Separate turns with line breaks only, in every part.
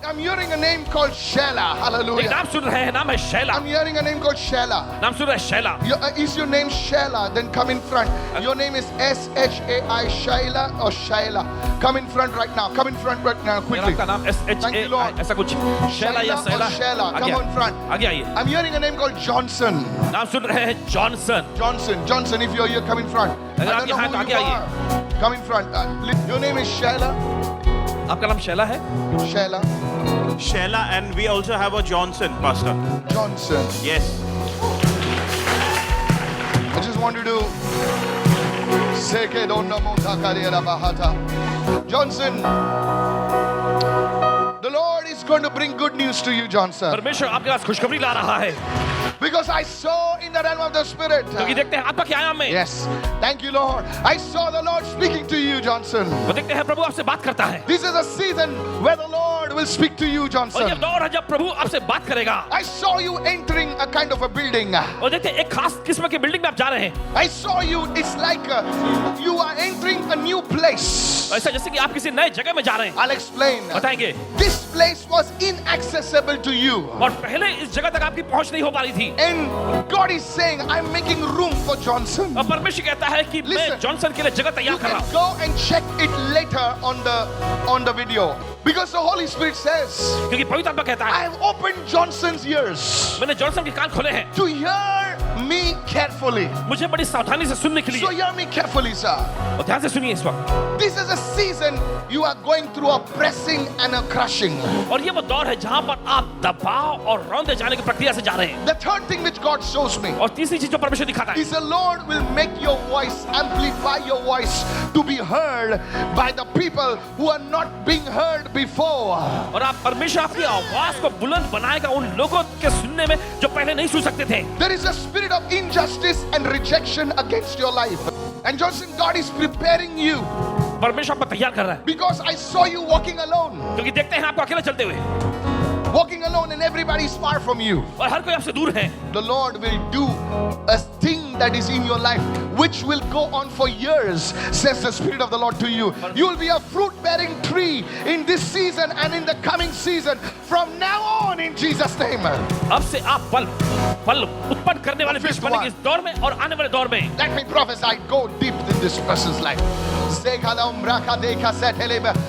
I'm hearing a name called Shela.
एक
Hallelujah.
नाम सुन रहे हैं, नाम है Shaila.
I'm hearing a name called Shela.
नाम सुन रहे हैं Shaila.
Is your name Shela? Then come in front. Your name is S-H-A-I, Shaila or Shaila. Come in front right now. Come in front right now,
मेरा
quickly.
आपका नाम
Thank you, Lord.
SHAI ऐसा कुछ शैला या
Shaila or
Shaila.
Shela.
आगे
Come on
आइए।
front.
आगे आइए।
I'm hearing a name called Johnson.
नाम सुन रहे हैं Johnson.
Johnson, if you're here, come in front.
अगर
I
आपके
don't
हाथ
know who
आगे
you
आइए।
are. Come in front. Your name is Shaila.
आपका नाम शैला है?
Shaila.
Shela, and we also have a Johnson, Pastor.
Johnson.
Yes.
I just wanted to say que don't know bahata. Johnson, the Lord is going to bring good news to you, Johnson.
परमेश्वर आपके पास खुशखबरी ला रहा है,
Because I saw in the realm of the Spirit.
क्योंकि देखते हैं आपका क्या आयाम में।
Yes. Thank you, Lord. I saw the Lord speaking to you, Johnson.
वो देखते हैं प्रभु आपसे बात करता है।
This is a season where the Lord will speak to you,
और
Johnson.
ये दौर है जब प्रभु आपसे बात करेगा।
I saw you entering a kind of a building.
और देखते हैं एक खास किस्म की बिल्डिंग में आप जा रहे हैं।
I saw you. It's like you are entering a new place.
ऐसा जैसे कि आप किसी नए जगह में जा रहे हैं।
I'll explain.
बताएंगे।
This place was inaccessible to you.
और पहले इस जगह तक आपकी पहुंच नहीं हो पा रही थी।
And God is saying, I'm making room for Johnson.
और परमेश्वर कहता है कि मैं
Listen.
जॉनसन के लिए जगह
You
तैयार कर
can
रहा हूँ।
go and check it later on the video. Because the Holy Spirit says,
क्योंकि पवित्र आत्मा कहता
I
है
have opened Johnson's ears
मैंने जॉनसन के कान खोले हैं
to hear me carefully.
मुझे बड़ी सावधानी से सुनने के
So
लिए।
hear me carefully, sir.
और ध्यान से सुनिए इस वक्त।
This is a season you are going through a pressing and a crushing.
और ये वो दौर है जहाँ पर आप दबाव और रौंदे जाने की प्रक्रिया से जा रहे हैं।
The third thing which God shows me
और तीसरी चीज जो परमेश्वर दिखाता है
is the Lord will make your voice, amplify your voice to be heard by the people who are not being heard before.
और आप परमेश्वर आपकी आवाज को बुलंद बनाएगा उन लोगों के सुनने में जो पहले नहीं सुन सकते थे।
There is a spirit of injustice and rejection against your life. And Johnson, God is preparing you
परमेश्वर आपको तैयार कर रहा है
because I saw you walking alone.
क्योंकि देखते हैं आपको अकेले चलते हुए
Walking alone and everybody is far from you.
और हर कोई आपसे दूर है।
The Lord will do a thing that is in your life which will go on for years, says the Spirit of the Lord to you. You will be a fruit-bearing tree in this season and in the coming season from now on in Jesus' name.
अब से आप फल उत्पन्न करने वाले वृक्ष बनेंगे इस दौर में और आने वाले दौर में।
Let me prophesy, go deep in this person's life.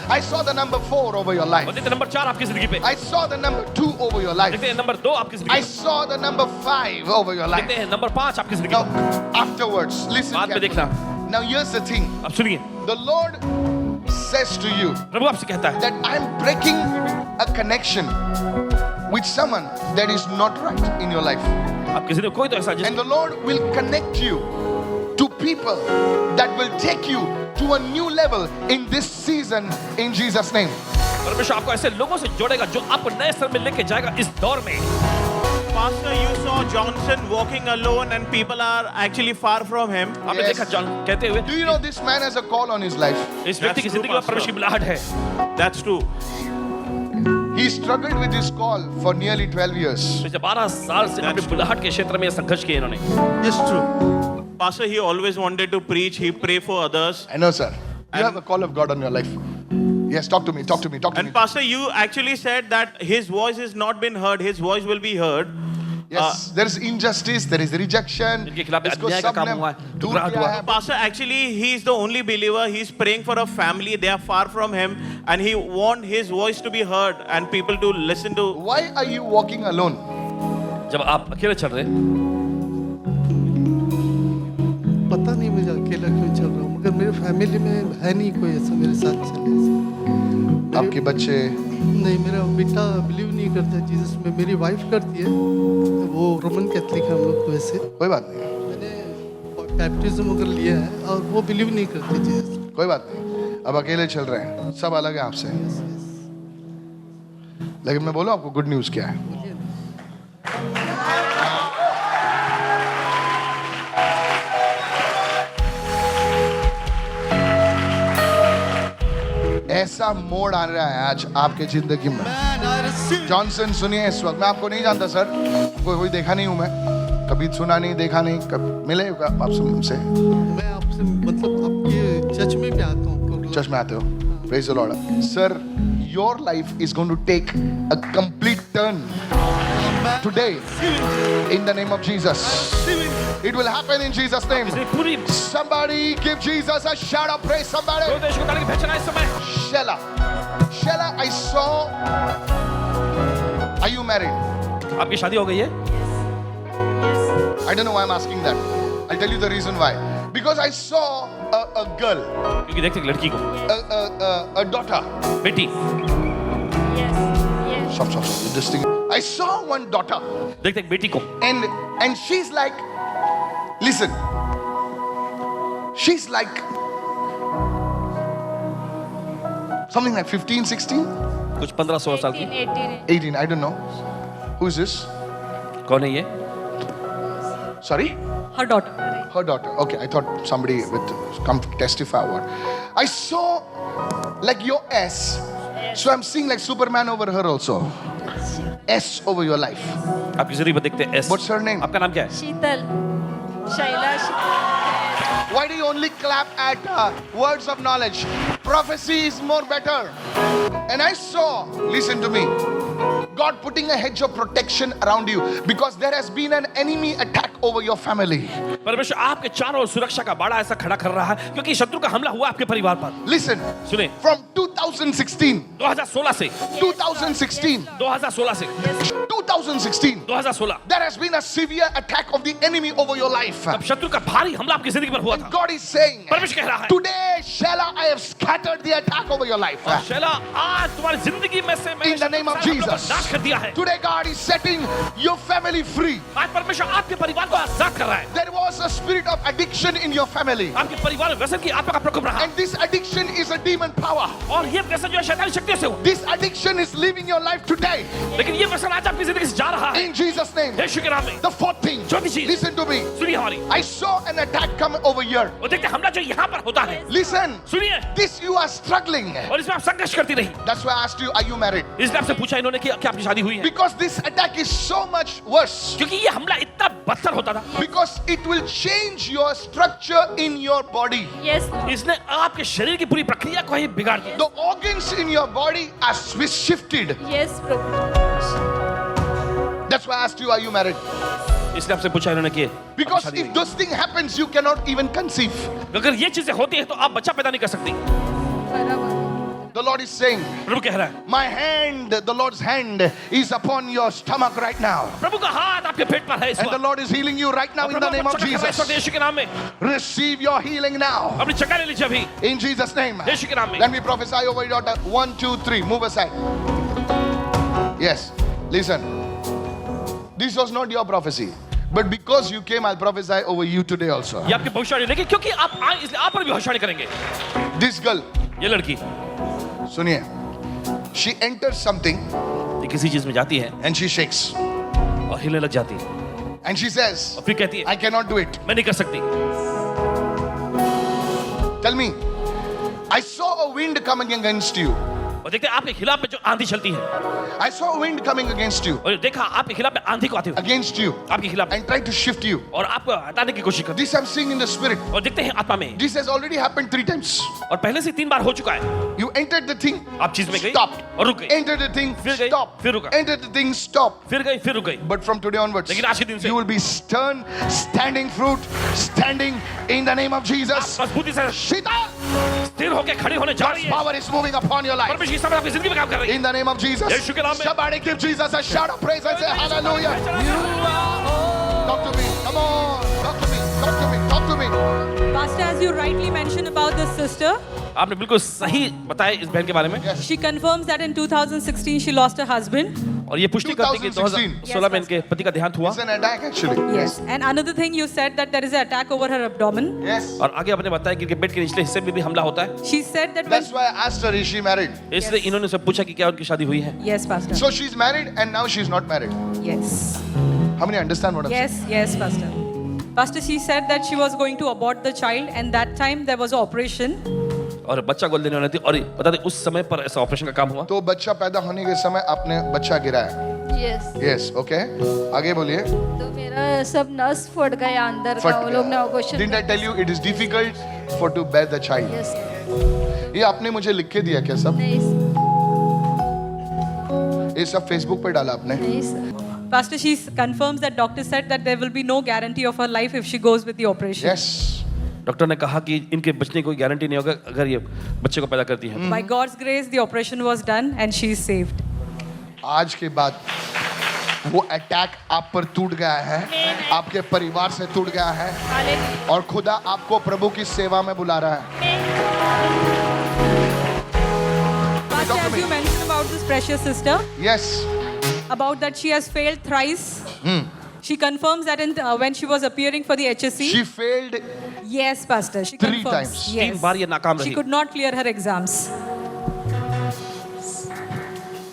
I saw the number 4 over your
और
life.
देखते हैं नंबर 4 आपकी जिंदगी पे।
I saw the number 2 over your life.
देखते हैं नंबर 2 आपकी जिंदगी
I
पे।
saw the number 5 over your life.
देखते हैं नंबर 5 आपकी जिंदगी
Now,
पे।
afterwards, listen
बाद में
carefully.
देखना।
Now, here's the thing.
अब सुनिए
The Lord says to you
प्रभु आपसे कहता है
that I'm breaking a connection with someone that is not right in your life.
आपकी जिंदगी में कोई तो ऐसा
And the Lord will connect you to people that will take you to a new level in this season in Jesus' name.
परमेश्वर आपको ऐसे लोगों से जोड़ेगा जो आपको नए स्तर में लेके जाएगा इस दौर में।
Pastor, you saw Johnson walking alone and people are actually far from him.
आपने
Yes.
देखा जॉन कहते हुए
Do you know this man has a call on his life?
इस व्यक्ति की
That's true,
जिंदगी में
Pastor.
परमेश्वर की बुलाहट है।
That's true.
He struggled with this call for nearly 12 years.
पिछले 12 साल से अपनी बुलाहट के क्षेत्र में संघर्ष किए इन्होंने।
Yes, true. Pastor, he always wanted to preach. He pray for others.
I know, sir. You have a call of God on your life. Yes, talk to me, talk to me, talk to me.
And Pastor, you actually said that his voice has not been heard. His voice will be heard.
Yes, there is injustice, there is rejection.
इनके खिलाफ
इसको
अन्याय का काम
सबने
हुआ है,
दूर
ठुकराहट
किया
हुआ
है।
है।
Pastor, actually, he is the only believer. He's praying for a family. They are far from him, and he want his voice to be heard and people to listen to.
Why are you walking alone?
जब आप अकेले चल रहे हैं
पता नहीं मुझे अकेला क्यों चल रहा हूँ, मगर मेरे फैमिली में है नहीं कोई ऐसा मेरे साथ चले।
आपके बच्चे
नहीं, मेरा बेटा बिलीव नहीं करता जीसस में। मेरी वाइफ करती है, वो रोमन कैथलिक है हम लोग। तो वैसे
कोई बात नहीं,
मैंने बैप्टिज्म वगैरह लिया है और वो बिलीव नहीं करती जीसस।
कोई बात नहीं। अब अकेले चल रहे हैं, सब अलग है आपसे। लेकिन मैं बोलूं आपको गुड न्यूज क्या है? ऐसा मोड़ आ रहा है आज आपके जिंदगी में। जॉनसन सुनिए, इस वक्त मैं आपको नहीं जानता सर, आपको कोई देखा नहीं हूं मैं, कभी सुना नहीं, देखा नहीं, कभी मिले आपसे मुझसे?
मैं आपसे मतलब आपके चर्च में भी आता हूँ।
चर्च में आते हो? Praise the Lord. Sir, your life is going to take a complete turn today in the name of Jesus. It will happen in Jesus' name.
इसलिए पूरी
Somebody give Jesus a shout of praise. Somebody.
दो देश को ताली की पहचान है इस समय।
Shella. Shella, I saw. Are you married?
आपकी शादी हो गई है?
I don't know why I'm asking that. I'll tell you the reason why. Because I saw a girl,
क्योंकि देखते एक लड़की को,
a daughter.
बेटी,
Stop. This thing. I saw one daughter,
देखते एक बेटी को,
and she's like, listen. She's like something like 15, 16,
कुछ 15-16 साल की।
18. I don't know. Who is this?
कौन है ये?
Sorry?
Her daughter.
Her daughter. Okay, I thought somebody would come testify or what. I saw like your S. So I'm seeing like Superman over her also. S over your life.
आपकी जिंदगी पर देखते हैं S।
What's her name?
आपका नाम क्या है?
Sheetal. Shaila.
Why do you only clap at words of knowledge? Prophecy is more better. And I saw, listen to me, God putting a hedge of protection around you because there has been an enemy attack over your family.
परमेश्वर आपके चारों ओर सुरक्षा का बाड़ा ऐसा खड़ा कर रहा है क्योंकि शत्रु का हमला हुआ आपके परिवार पर।
Listen,
सुने,
from 2016,
2016 से 2016
there has been a severe attack of the enemy over your life.
अब शत्रु का भारी हमला आपकी जिंदगी पर हुआ था।
God is saying,
परमेश्वर कह रहा है,
today, Shella, I have scattered the attack over your life.
और शैला आज तुम्हारी जिंदगी में से मैंने
In the name of
शत्रु को
Jesus.
नाश कर दिया है।
Today, God is setting your family free.
आज परमेश्वर आपके परिवार को आजाद कर रहा है।
There was a spirit of addiction in your family.
आपके परिवार में व्यसन की आत्मा का प्रकोप रहा,
And this addiction is a demon power.
और ये व्यसन जो है शैतानी शक्तियों से हो।
This addiction is leaving your life today.
लेकिन ये व्यसन आज आपकी जिंदगी से जा रहा है।
In Jesus' name.
यीशु के नाम में।
The fourth thing.
चौथी चीज,
Listen to me.
सुनिए हमारी।
I saw an attack come over here.
वो देखते हमला जो यहाँ पर होता है।
Listen.
सुनिए,
This you are struggling.
और इसमें आप संघर्ष करती रही।
That's why I asked you, are you married?
इसलिए आपसे पूछा इन्होंने कि क्या आपकी शादी हुई है?
Because this attack is so much worse.
क्योंकि ये हमला इतना बदतर होता था।
Because it will change your structure in your body.
Yes.
इसने आपके शरीर की पूरी प्रक्रिया को ही बिगाड़ दिया।
The organs in your body are shifted.
Yes, Prabhu.
That's why I asked you, are you married?
इसलिए आपसे पूछा इन्होंने कि
Because
शादी
if
हुई।
those things happens, you cannot even conceive.
अगर ये चीजें होती है तो आप बच्चा पैदा नहीं कर सकती।
The Lord is saying,
प्रभु कह रहा है,
my hand, the Lord's hand is upon your stomach right now.
प्रभु का हाथ आपके पेट पर है इस
And the
वक्त।
Lord is healing you right now in the name of
प्रभु आपको चंगा कर रहा है इस वक्त
Jesus.
यीशु के नाम में।
Receive your healing now.
अपनी चंगा ले लीजिए अभी
In Jesus' name.
यीशु के नाम में।
Then we prophesy over your daughter. 1, 2, 3. Move aside. Yes. Listen. This was not your prophecy. But because you came, I'll prophesy over you today also.
ये आपकी भविष्यवाणी लेकिन क्योंकि आप आए इसलिए आप पर भी भविष्यवाणी करेंगे।
This girl,
ये लड़की
सुनिए, she enters something
ये किसी चीज में जाती है
and she shakes.
और हिलने लग जाती है
And she says,
और फिर कहती है
I cannot do it.
मैं नहीं कर सकती।
Tell me, I saw a wind coming against you.
और देखते हैं आपके खिलाफ में जो आंधी चलती है
I saw a wind coming against you.
और देखा आपके खिलाफ में आंधी को आते हुए
Against you.
आपके खिलाफ
And tried to shift you.
और आपको हटाने की कोशिश करती
This I'm seeing in the spirit.
और देखते हैं आत्मा में
This has already happened 3 times.
और पहले से 3 बार हो चुका है।
You entered the thing,
आप चीज में गई
stopped.
और रुक गई,
Entered the thing,
फिर गई,
stop.
फिर रुका।
Entered the thing, stop.
फिर गई, फिर रुक गई।
But from today onwards,
लेकिन आज के दिन से
you will be stern, standing fruit, standing in the name of Jesus.
मजबूती से
Shita,
स्थिर होकर खड़ी होने जा रही है।
power is moving upon your life.
परमेश्वर की समझ आपकी जिंदगी में काम कर रही है।
In the name of Jesus.
यीशु के नाम में।
Somebody give Jesus a shout of praise and say hallelujah. Talk to me. Come on. Talk to me. Talk to me. Talk to me.
Pastor, as you rightly mentioned about this sister,
आपने बिल्कुल सही बताया इस बहन के बारे में।
she confirms that in 2016 she lost her husband.
और ये पुष्टि करती है कि 2016 में इनके पति का देहांत हुआ।
It's an attack actually.
Yes. And another thing you said that there is an attack over her abdomen.
Yes.
और आगे आपने बताया कि इनके पेट के निचले हिस्से में भी हमला होता है।
She said that when...
That's why I asked her, is she married?
इसलिए इन्होंने से पूछा कि क्या उनकी शादी हुई है।
Yes, Pastor.
So she's married and now she's not married.
Yes.
How many understand what I'm saying?
Yes, Pastor. Pastor, she said that she was going to abort the child and that time there was an operation.
और बच्चा गोद लेने वाली थी और बता दें उस समय पर ऐसा ऑपरेशन का काम हुआ।
तो बच्चा पैदा होने के समय आपने बच्चा गिराया।
Yes.
Yes, okay. आगे बोलिए।
तो मेरा सब नस फट गया अंदर का, वो लोग ने operation.
Didn't I tell you it is difficult for to bear the child?
Yes.
ये आपने मुझे लिख के दिया क्या सब?
नहीं।
ये सब फेसबुक पे डाला आपने?
नहीं sir.
Pastor, she confirms that doctor said that there will be no guarantee of her life if she goes with the operation.
Yes.
Doctor ने कहा कि इनके बचने की कोई गारंटी नहीं होगा अगर ये बच्चे को पैदा करती हैं.
By God's grace, the operation was done and she is saved.
आज के बाद वो अटैक आप पर टूट गया है, आपके परिवार से टूट गया है और खुदा आपको प्रभु की सेवा में बुला रहा है.
Pastor, as you mentioned about this precious sister,
Yes.
about that she has failed thrice. She confirms that when she was appearing for the HSC.
She failed.
Yes, Pastor. She
3
confirms.
times.
Yes.
3 बार ये नाकाम
She
रही.
could not clear her exams.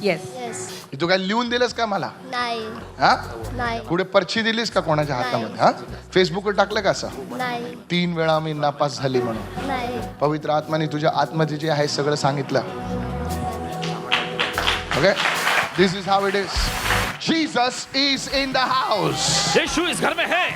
Yes.
Yes.
तू काय लिहून दिलंस का मला?
नाही.
हा?
नाही.
पुढे पर्ची दिलीस का कोणाच्या हातामध्ये? हा? फेसबुकवर टाकलं का असं?
नाही.
3 वेळा मी नापास झाली म्हणून.
नाही.
पवित्र आत्माने तुझ्या आतमध्ये जे आहे सगळं सांगितलं. Okay? This is how it is. Jesus is in the house.
यीशु इस घर में है.